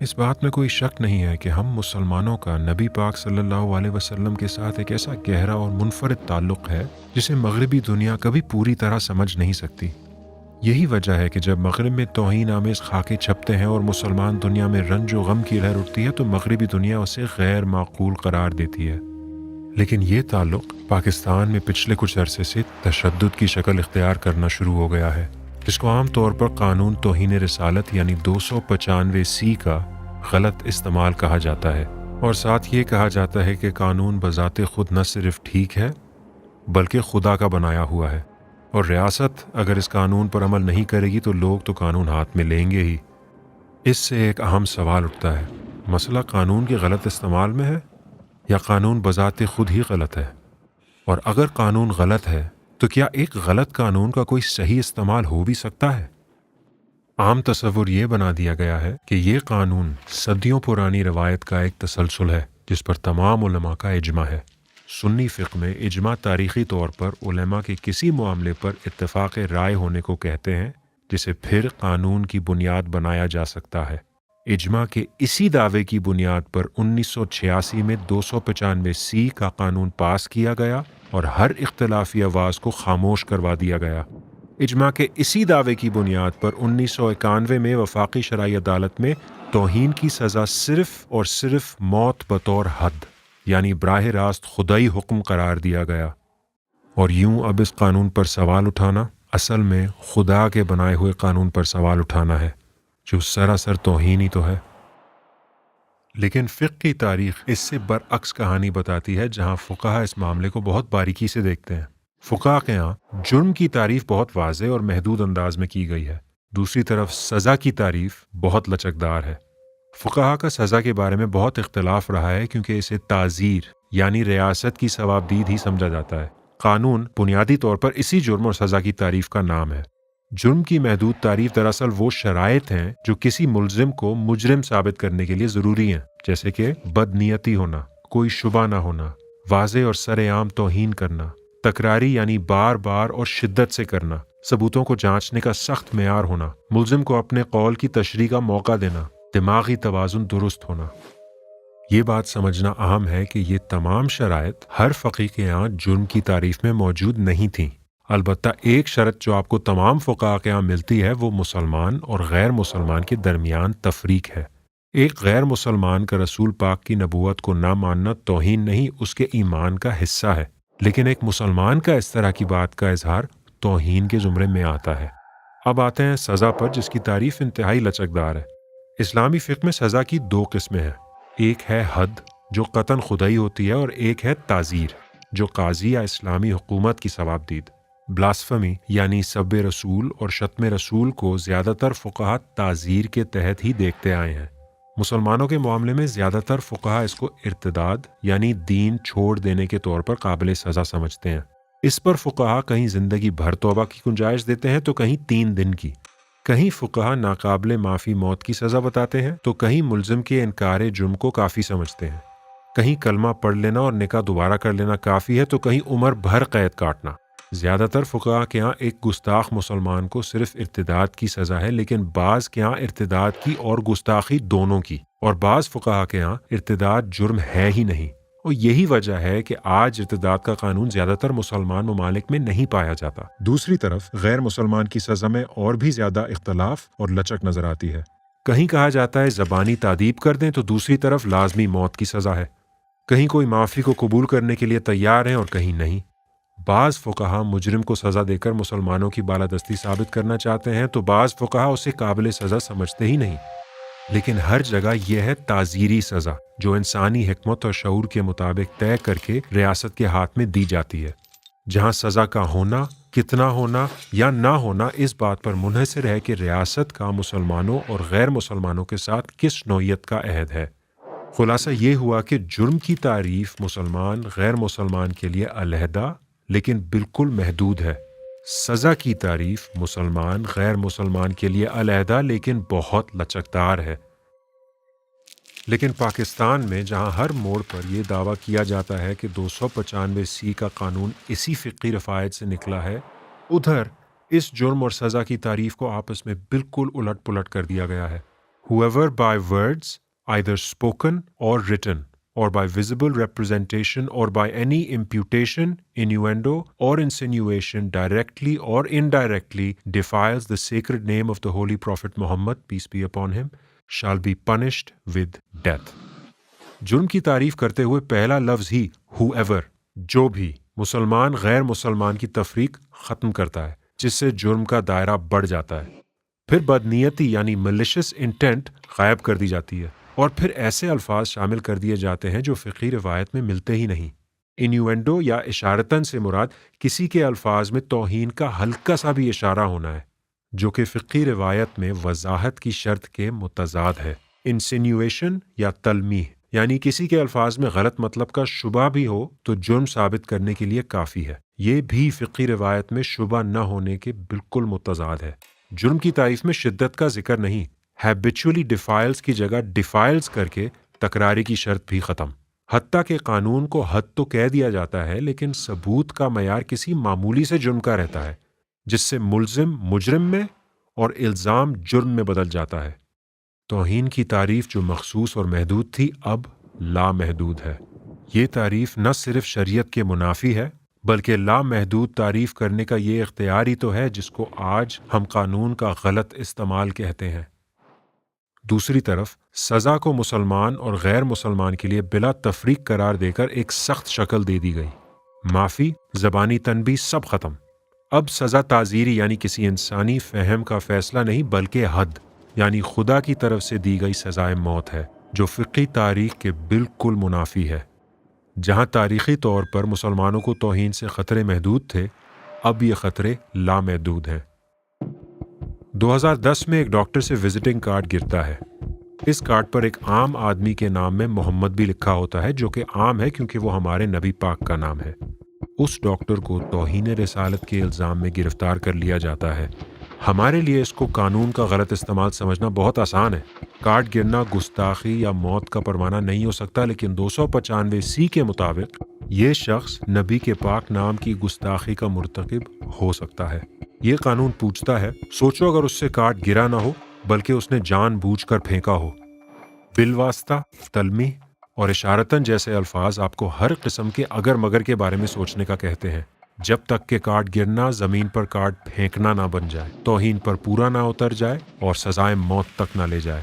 اس بات میں کوئی شک نہیں ہے کہ ہم مسلمانوں کا نبی پاک صلی اللہ علیہ وسلم کے ساتھ ایک ایسا گہرا اور منفرد تعلق ہے جسے مغربی دنیا کبھی پوری طرح سمجھ نہیں سکتی۔ یہی وجہ ہے کہ جب مغرب میں توہین آمیز خاکے چھپتے ہیں اور مسلمان دنیا میں رنج و غم کی لہر اٹھتی ہے تو مغربی دنیا اسے غیر معقول قرار دیتی ہے۔ لیکن یہ تعلق پاکستان میں پچھلے کچھ عرصے سے تشدد کی شکل اختیار کرنا شروع ہو گیا ہے، جس کو عام طور پر قانون توہین رسالت یعنی 295 کا غلط استعمال کہا جاتا ہے، اور ساتھ یہ کہا جاتا ہے کہ قانون بذات خود نہ صرف ٹھیک ہے بلکہ خدا کا بنایا ہوا ہے، اور ریاست اگر اس قانون پر عمل نہیں کرے گی تو لوگ تو قانون ہاتھ میں لیں گے ہی۔ اس سے ایک اہم سوال اٹھتا ہے، مسئلہ قانون کے غلط استعمال میں ہے یا قانون بذات خود ہی غلط ہے؟ اور اگر قانون غلط ہے تو کیا ایک غلط قانون کا کوئی صحیح استعمال ہو بھی سکتا ہے؟ عام تصور یہ بنا دیا گیا ہے کہ یہ قانون صدیوں پرانی روایت کا ایک تسلسل ہے جس پر تمام علماء کا اجماع ہے۔ سنی فقہ میں اجماع تاریخی طور پر علماء کے کسی معاملے پر اتفاق رائے ہونے کو کہتے ہیں، جسے پھر قانون کی بنیاد بنایا جا سکتا ہے۔ اجماع کے اسی دعوے کی بنیاد پر 1986 میں 295 کا قانون پاس کیا گیا اور ہر اختلافی آواز کو خاموش کروا دیا گیا۔ اجماع کے اسی دعوے کی بنیاد پر 1991 میں وفاقی شرعی عدالت میں توہین کی سزا صرف اور صرف موت بطور حد یعنی براہ راست خدائی حکم قرار دیا گیا۔ اور یوں اب اس قانون پر سوال اٹھانا اصل میں خدا کے بنائے ہوئے قانون پر سوال اٹھانا ہے، جو سراسر توہین ہی تو ہے۔ لیکن فقہ کی تاریخ اس سے برعکس کہانی بتاتی ہے، جہاں فقہا اس معاملے کو بہت باریکی سے دیکھتے ہیں۔ فقہا کے ہاں جرم کی تعریف بہت واضح اور محدود انداز میں کی گئی ہے، دوسری طرف سزا کی تعریف بہت لچکدار ہے۔ فقہا کا سزا کے بارے میں بہت اختلاف رہا ہے کیونکہ اسے تعزیر یعنی ریاست کی ثوابدید ہی سمجھا جاتا ہے۔ قانون بنیادی طور پر اسی جرم اور سزا کی تعریف کا نام ہے۔ جرم کی محدود تعریف دراصل وہ شرائط ہیں جو کسی ملزم کو مجرم ثابت کرنے کے لیے ضروری ہیں، جیسے کہ بدنیتی ہونا، کوئی شبہ نہ ہونا، واضح اور سر عام توہین کرنا، تکراری یعنی بار بار اور شدت سے کرنا، ثبوتوں کو جانچنے کا سخت معیار ہونا، ملزم کو اپنے قول کی تشریح کا موقع دینا، دماغی توازن درست ہونا۔ یہ بات سمجھنا اہم ہے کہ یہ تمام شرائط ہر فقیہ کے یہاں جرم کی تعریف میں موجود نہیں تھیں۔ البتہ ایک شرط جو آپ کو تمام فقہاء کے یہاں ملتی ہے وہ مسلمان اور غیر مسلمان کے درمیان تفریق ہے۔ ایک غیر مسلمان کا رسول پاک کی نبوت کو نہ ماننا توہین نہیں، اس کے ایمان کا حصہ ہے، لیکن ایک مسلمان کا اس طرح کی بات کا اظہار توہین کے زمرے میں آتا ہے۔ اب آتے ہیں سزا پر، جس کی تعریف انتہائی لچکدار ہے۔ اسلامی فقہ میں سزا کی دو قسمیں ہیں، ایک ہے حد جو قطعاً خدائی ہوتی ہے، اور ایک ہے تعزیر جو قاضی یا اسلامی حکومت کی ثوابدید۔ بلاسفمی یعنی سب رسول اور شتم رسول کو زیادہ تر فقہا تعزیر کے تحت ہی دیکھتے آئے ہیں۔ مسلمانوں کے معاملے میں زیادہ تر فقہا اس کو ارتداد یعنی دین چھوڑ دینے کے طور پر قابل سزا سمجھتے ہیں۔ اس پر فقہا کہیں زندگی بھر توبہ کی گنجائش دیتے ہیں تو کہیں 3 دن کی۔ کہیں فقہا ناقابل معافی موت کی سزا بتاتے ہیں تو کہیں ملزم کے انکار جرم کو کافی سمجھتے ہیں۔ کہیں کلمہ پڑھ لینا اور نکاح دوبارہ کر لینا کافی ہے تو کہیں عمر بھر قید کاٹنا۔ زیادہ تر فقہا کے ہاں ایک گستاخ مسلمان کو صرف ارتداد کی سزا ہے، لیکن بعض کے ہاں ارتداد کی اور گستاخی دونوں کی، اور بعض فقہا کے ہاں ارتداد جرم ہے ہی نہیں۔ اور یہی وجہ ہے کہ آج ارتداد کا قانون زیادہ تر مسلمان ممالک میں نہیں پایا جاتا۔ دوسری طرف غیر مسلمان کی سزا میں اور بھی زیادہ اختلاف اور لچک نظر آتی ہے۔ کہیں کہا جاتا ہے زبانی تادیب کر دیں تو دوسری طرف لازمی موت کی سزا ہے۔ کہیں کوئی معافی کو قبول کرنے کے لیے تیار ہیں اور کہیں نہیں۔ بعض فقہا مجرم کو سزا دے کر مسلمانوں کی بالادستی ثابت کرنا چاہتے ہیں تو بعض فقہا اسے قابل سزا سمجھتے ہی نہیں۔ لیکن ہر جگہ یہ ہے تعزیری سزا جو انسانی حکمت اور شعور کے مطابق طے کر کے ریاست کے ہاتھ میں دی جاتی ہے، جہاں سزا کا ہونا، کتنا ہونا یا نہ ہونا اس بات پر منحصر ہے کہ ریاست کا مسلمانوں اور غیر مسلمانوں کے ساتھ کس نوعیت کا عہد ہے۔ خلاصہ یہ ہوا کہ جرم کی تعریف مسلمان غیر مسلمان کے لیے علیحدہ لیکن بالکل محدود ہے، سزا کی تعریف مسلمان غیر مسلمان کے لیے علیحدہ لیکن بہت لچکدار ہے۔ لیکن پاکستان میں جہاں ہر موڑ پر یہ دعویٰ کیا جاتا ہے کہ 295 کا قانون اسی فقہی رفایت سے نکلا ہے، ادھر اس جرم اور سزا کی تعریف کو آپس میں بالکل الٹ پلٹ کر دیا گیا ہے۔ whoever by words, either spoken or written, or by visible representation or by any imputation, innuendo, or insinuation directly or indirectly defiles the sacred name of the Holy Prophet Muhammad, peace be upon him, shall be punished with death. جرم کی تعریف کرتے ہوئے پہلا لفظ ہی whoever، جو بھی، مسلمان غیر مسلمان کی تفریق ختم کرتا ہے، جس سے جرم کا دائرہ بڑھ جاتا ہے۔ پھر بدنیتی یعنی malicious intent غائب کر دی جاتی ہے، اور پھر ایسے الفاظ شامل کر دیے جاتے ہیں جو فقہی روایت میں ملتے ہی نہیں۔ انیوینڈو یا اشارتاً سے مراد کسی کے الفاظ میں توہین کا ہلکا سا بھی اشارہ ہونا ہے، جو کہ فقہی روایت میں وضاحت کی شرط کے متضاد ہے۔ انسینیویشن یا تلمیح یعنی کسی کے الفاظ میں غلط مطلب کا شبہ بھی ہو تو جرم ثابت کرنے کے لیے کافی ہے۔ یہ بھی فقہی روایت میں شبہ نہ ہونے کے بالکل متضاد ہے۔ جرم کی تعریف میں شدت کا ذکر نہیں، ہیبیچولی ڈیفائلز کی جگہ ڈیفائلز کر کے تکراری کی شرط بھی ختم۔ حتیٰ کہ قانون کو حد تو کہہ دیا جاتا ہے، لیکن ثبوت کا معیار کسی معمولی سے جرم کا رہتا ہے، جس سے ملزم مجرم میں اور الزام جرم میں بدل جاتا ہے۔ توہین کی تعریف جو مخصوص اور محدود تھی اب لامحدود ہے۔ یہ تعریف نہ صرف شریعت کے منافی ہے بلکہ لامحدود تعریف کرنے کا یہ اختیار ہی تو ہے جس کو آج ہم قانون کا غلط استعمال کہتے ہیں۔ دوسری طرف سزا کو مسلمان اور غیر مسلمان کے لیے بلا تفریق قرار دے کر ایک سخت شکل دے دی گئی۔ معافی، زبانی تنبیہ سب ختم۔ اب سزا تعزیری یعنی کسی انسانی فہم کا فیصلہ نہیں بلکہ حد یعنی خدا کی طرف سے دی گئی سزائے موت ہے، جو فقہی تاریخ کے بالکل منافی ہے۔ جہاں تاریخی طور پر مسلمانوں کو توہین سے خطرے محدود تھے، اب یہ خطرے لامحدود ہیں۔ 2010 میں ایک ڈاکٹر سے وزٹنگ کارڈ گرتا ہے۔ اس کارڈ پر ایک عام آدمی کے نام میں محمد بھی لکھا ہوتا ہے، جو کہ عام ہے کیونکہ وہ ہمارے نبی پاک کا نام ہے۔ اس ڈاکٹر کو توہین رسالت کے الزام میں گرفتار کر لیا جاتا ہے۔ ہمارے لیے اس کو قانون کا غلط استعمال سمجھنا بہت آسان ہے۔ کارڈ گرنا گستاخی یا موت کا پروانہ نہیں ہو سکتا، لیکن 295 کے مطابق یہ شخص نبی کے پاک نام کی گستاخی کا مرتکب ہو سکتا ہے۔ یہ قانون پوچھتا ہے، سوچو اگر اس سے کارڈ گرا نہ ہو بلکہ اس نے جان بوجھ کر پھینکا ہو۔ بالواسطہ، تلمیح اور اشارتاً جیسے الفاظ آپ کو ہر قسم کے اگر مگر کے بارے میں سوچنے کا کہتے ہیں، جب تک کہ کارڈ گرنا زمین پر کارڈ پھینکنا نہ بن جائے، توہین پر پورا نہ اتر جائے اور سزائے موت تک نہ لے جائے۔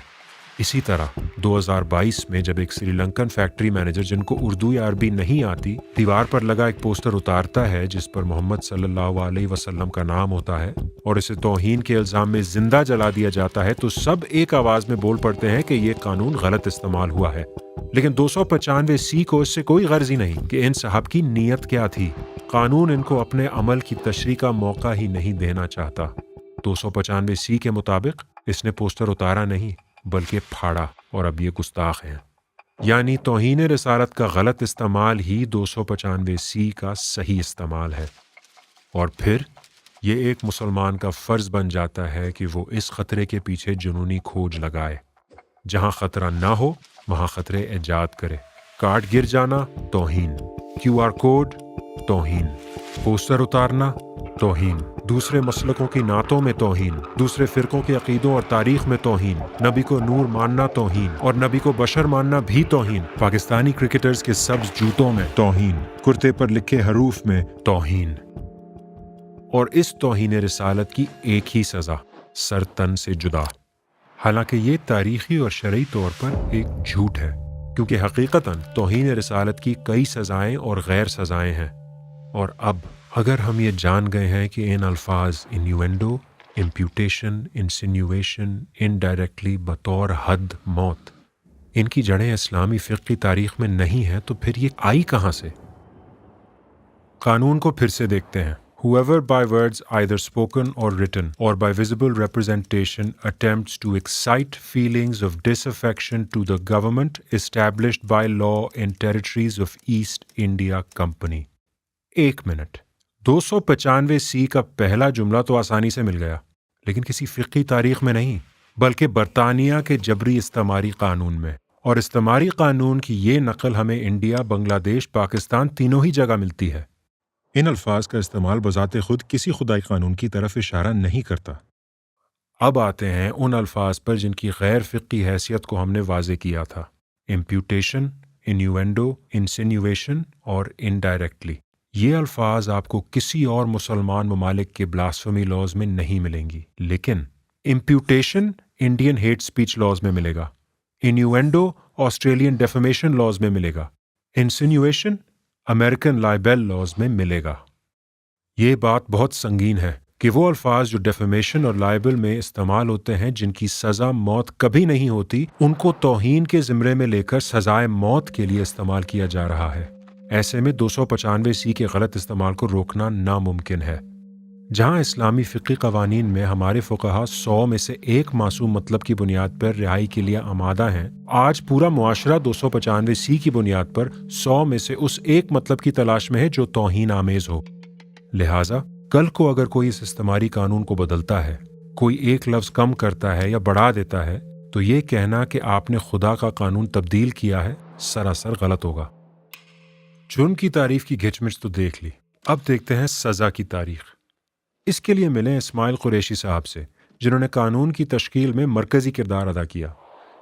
اسی طرح 2022 میں جب ایک سری لنکن فیکٹری مینیجر جن کو اردو یا عربی نہیں آتی دیوار پر لگا ایک پوسٹر اتارتا ہے جس پر محمد صلی اللہ علیہ وسلم کا نام ہوتا ہے اور اسے توہین کے الزام میں زندہ جلا دیا جاتا ہے، تو سب ایک آواز میں بول پڑتے ہیں کہ یہ قانون غلط استعمال ہوا ہے۔ لیکن 295 کو اس سے کوئی غرض ہی نہیں کہ ان صاحب کی نیت کیا تھی۔ قانون ان کو اپنے عمل کی تشریح کا موقع ہی نہیں دینا چاہتا۔ 295 کے مطابق اس نے پوسٹر اتارا نہیں بلکہ پھاڑا، اور اب یہ گستاخ ہیں۔ یعنی توہین رسالت کا غلط استعمال ہی 295 کا صحیح استعمال ہے۔ اور پھر یہ ایک مسلمان کا فرض بن جاتا ہے کہ وہ اس خطرے کے پیچھے جنونی کھوج لگائے۔ جہاں خطرہ نہ ہو وہاں خطرے ایجاد کرے۔ کارڈ گر جانا توہین، QR کوڈ توہین، پوسٹر اتارنا توہین، دوسرے مسلکوں کی نعتوں میں توہین، دوسرے فرقوں کے عقیدوں اور تاریخ میں توہین، نبی کو نور ماننا توہین اور نبی کو بشر ماننا بھی توہین، پاکستانی کرکٹرز کے سبز جوتوں میں توہین، کرتے پر لکھے حروف میں توہین۔ اور اس توہین رسالت کی ایک ہی سزا، سر تن سے جدا۔ حالانکہ یہ تاریخی اور شرعی طور پر ایک جھوٹ ہے، کیونکہ حقیقتاً توہین رسالت کی کئی سزائیں اور غیر سزائیں ہیں۔ اور اب اگر ہم یہ جان گئے ہیں کہ ان الفاظ انیوینڈو، امپیوٹیشن، انسینیویشن، انڈائریکٹلی بطور حد موت، ان کی جڑیں اسلامی فقہ کی تاریخ میں نہیں ہیں، تو پھر یہ آئی کہاں سے؟ قانون کو پھر سے دیکھتے ہیں۔ Whoever by words either spoken or written or by visible representation attempts to excite feelings of disaffection to the government established by law in territories of East India Company۔ 1 minute, 295 کا پہلا جملہ تو آسانی سے مل گیا، لیکن کسی فقہی تاریخ میں نہیں بلکہ برطانیہ کے جبری استعماری قانون میں۔ اور استعماری قانون کی یہ نقل ہمیں انڈیا، بنگلہ دیش، پاکستان تینوں ہی جگہ ملتی ہے۔ ان الفاظ کا استعمال بذات خود کسی خدائی قانون کی طرف اشارہ نہیں کرتا۔ اب آتے ہیں ان الفاظ پر جن کی غیر فقی حیثیت کو ہم نے واضح کیا تھا: امپیوٹیشن، انیوینڈو، انسینیویشن اور انڈائریکٹلی۔ یہ الفاظ آپ کو کسی اور مسلمان ممالک کے بلاسفمی لاز میں نہیں ملیں گی، لیکن امپیوٹیشن انڈین ہیٹ سپیچ لاز میں ملے گا، انیوینڈو آسٹریلین ڈیفیمیشن لاز میں ملے گا، انسینیویشن امریکن لائبیل لاز میں ملے گا۔ یہ بات بہت سنگین ہے کہ وہ الفاظ جو ڈیفیمیشن اور لائبل میں استعمال ہوتے ہیں، جن کی سزا موت کبھی نہیں ہوتی، ان کو توہین کے زمرے میں لے کر سزائے موت کے لیے استعمال کیا جا رہا ہے۔ ایسے میں 295 کے غلط استعمال کو روکنا ناممکن ہے۔ جہاں اسلامی فقی قوانین میں ہمارے فقہا 100 میں سے ایک معصوم مطلب کی بنیاد پر رہائی کے لیے آمادہ ہیں، آج پورا معاشرہ 295 کی بنیاد پر 100 میں سے اس ایک مطلب کی تلاش میں ہے جو توہین آمیز ہو۔ لہٰذا کل کو اگر کوئی اس استعماری قانون کو بدلتا ہے، کوئی ایک لفظ کم کرتا ہے یا بڑھا دیتا ہے، تو یہ کہنا کہ آپ نے خدا کا قانون تبدیل کیا ہے سراسر غلط ہوگا۔ جرم کی تعریف کی گھچ مچ تو دیکھ لی، اب دیکھتے ہیں سزا کی تاریخ۔ اس کے لیے ملیں اسماعیل قریشی صاحب سے، جنہوں نے قانون کی تشکیل میں مرکزی کردار ادا کیا۔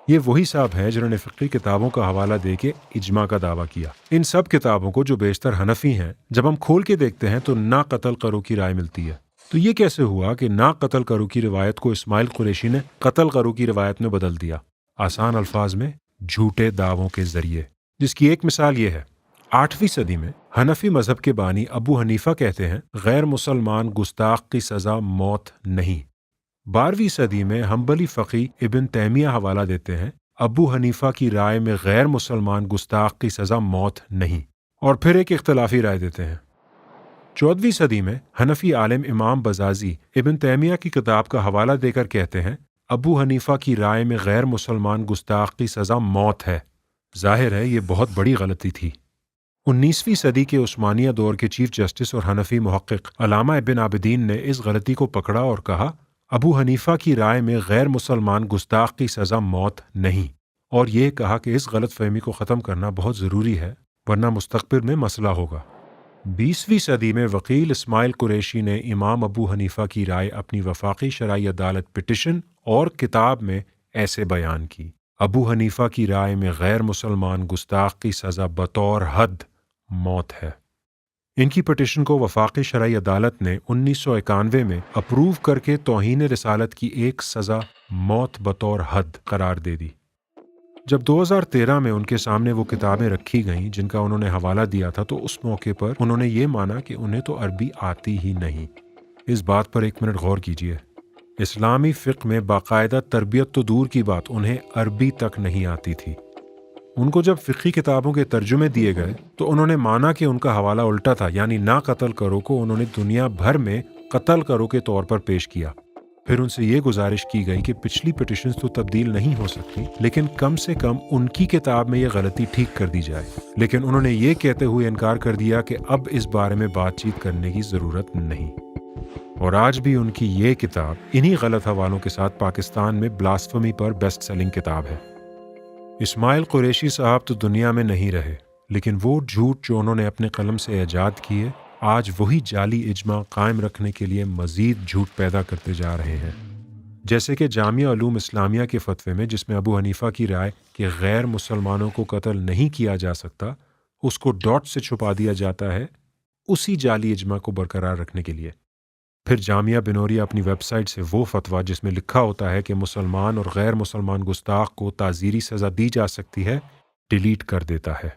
یہ وہی صاحب ہیں جنہوں نے فقہی کتابوں کا حوالہ دے کے اجماع کا دعویٰ کیا۔ ان سب کتابوں کو، جو بیشتر حنفی ہیں، جب ہم کھول کے دیکھتے ہیں تو نا قتل کرو کی رائے ملتی ہے۔ تو یہ کیسے ہوا کہ نا قتل کرو کی روایت کو اسماعیل قریشی نے قتل کرو کی روایت میں بدل دیا؟ آسان الفاظ میں، جھوٹے دعووں کے ذریعے، جس کی ایک مثال یہ ہے۔ 8ویں صدی میں حنفی مذہب کے بانی ابو حنیفہ کہتے ہیں غیر مسلمان گستاخ کی سزا موت نہیں۔ 12ویں صدی میں حنبلی فقی ابن تیمیہ حوالہ دیتے ہیں ابو حنیفہ کی رائے میں غیر مسلمان گستاخ کی سزا موت نہیں، اور پھر ایک اختلافی رائے دیتے ہیں۔ 14ویں صدی میں حنفی عالم امام بزازی ابن تیمیہ کی کتاب کا حوالہ دے کر کہتے ہیں ابو حنیفہ کی رائے میں غیر مسلمان گستاخ کی سزا موت ہے۔ ظاہر ہے یہ بہت بڑی غلطی تھی۔ 19ویں صدی کے عثمانیہ دور کے چیف جسٹس اور حنفی محقق علامہ ابن عابدین نے اس غلطی کو پکڑا اور کہا ابو حنیفہ کی رائے میں غیر مسلمان گستاخ کی سزا موت نہیں، اور یہ کہا کہ اس غلط فہمی کو ختم کرنا بہت ضروری ہے، ورنہ مستقبل میں مسئلہ ہوگا۔ 20ویں صدی میں وکیل اسماعیل قریشی نے امام ابو حنیفہ کی رائے اپنی وفاقی شرعی عدالت پٹیشن اور کتاب میں ایسے بیان کی: ابو حنیفہ کی رائے میں غیر مسلمان گستاخ کی سزا بطور حد موت ہے۔ ان کی پٹیشن کو وفاقی شرعی عدالت نے 1991 میں اپروو کر کے توہین رسالت کی ایک سزا موت بطور حد قرار دے دی۔ جب 2013 میں ان کے سامنے وہ کتابیں رکھی گئیں جن کا انہوں نے حوالہ دیا تھا، تو اس موقع پر انہوں نے یہ مانا کہ انہیں تو عربی آتی ہی نہیں۔ اس بات پر ایک منٹ غور کیجیے۔ اسلامی فقہ میں باقاعدہ تربیت تو دور کی بات، انہیں عربی تک نہیں آتی تھی۔ ان کو جب فقہی کتابوں کے ترجمے دیے گئے تو انہوں نے مانا کہ ان کا حوالہ الٹا تھا، یعنی نا قتل کرو کو انہوں نے دنیا بھر میں قتل کرو کے طور پر پیش کیا۔ پھر ان سے یہ گزارش کی گئی کہ پچھلی پٹیشنز تو تبدیل نہیں ہو سکتی، لیکن کم سے کم ان کی کتاب میں یہ غلطی ٹھیک کر دی جائے۔ لیکن انہوں نے یہ کہتے ہوئے انکار کر دیا کہ اب اس بارے میں بات چیت کرنے کی ضرورت نہیں۔ اور آج بھی ان کی یہ کتاب انہی غلط حوالوں کے ساتھ پاکستان میں بلاسفمی پر بیسٹ سیلنگ کتاب ہے۔ اسماعیل قریشی صاحب تو دنیا میں نہیں رہے، لیکن وہ جھوٹ جو انہوں نے اپنے قلم سے ایجاد کیے، آج وہی جعلی اجماع قائم رکھنے کے لیے مزید جھوٹ پیدا کرتے جا رہے ہیں۔ جیسے کہ جامعہ علوم اسلامیہ کے فتوے میں، جس میں ابو حنیفہ کی رائے کہ غیر مسلمانوں کو قتل نہیں کیا جا سکتا، اس کو ڈاٹ سے چھپا دیا جاتا ہے اسی جعلی اجماع کو برقرار رکھنے کے لیے۔ پھر جامعہ بنوریہ اپنی ویب سائٹ سے وہ فتویٰ جس میں لکھا ہوتا ہے کہ مسلمان اور غیر مسلمان گستاخ کو تعزیری سزا دی جا سکتی ہے، ڈیلیٹ کر دیتا ہے۔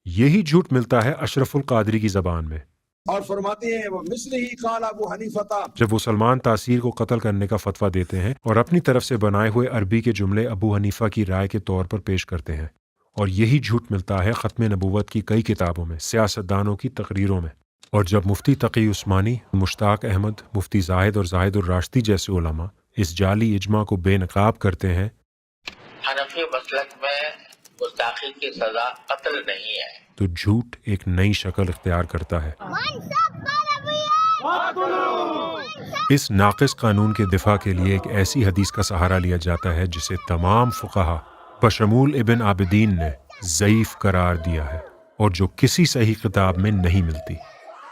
یہی جھوٹ ملتا ہے اشرف القادری کی زبان میں، اور فرماتے ہیں وہ مثل ہی قال ابو حنیفہ، جب وہ سلمان تاثیر کو قتل کرنے کا فتویٰ دیتے ہیں اور اپنی طرف سے بنائے ہوئے عربی کے جملے ابو حنیفہ کی رائے کے طور پر پیش کرتے ہیں۔ اور یہی جھوٹ ملتا ہے ختم نبوت کی کئی کتابوں میں، سیاستدانوں کی تقریروں میں۔ اور جب مفتی تقی عثمانی، مشتاق احمد، مفتی زاہد اور زاہد الراشدی جیسے علماء اس جعلی اجماع کو بے نقاب کرتے ہیں، حنفی مسلک میں گستاخی کی سزا قتل نہیں ہے، تو جھوٹ ایک نئی شکل اختیار کرتا ہے۔ اس ناقص قانون کے دفاع کے لیے ایک ایسی حدیث کا سہارا لیا جاتا ہے جسے تمام فقہا بشمول ابن عابدین نے ضعیف قرار دیا ہے، اور جو کسی صحیح کتاب میں نہیں ملتی۔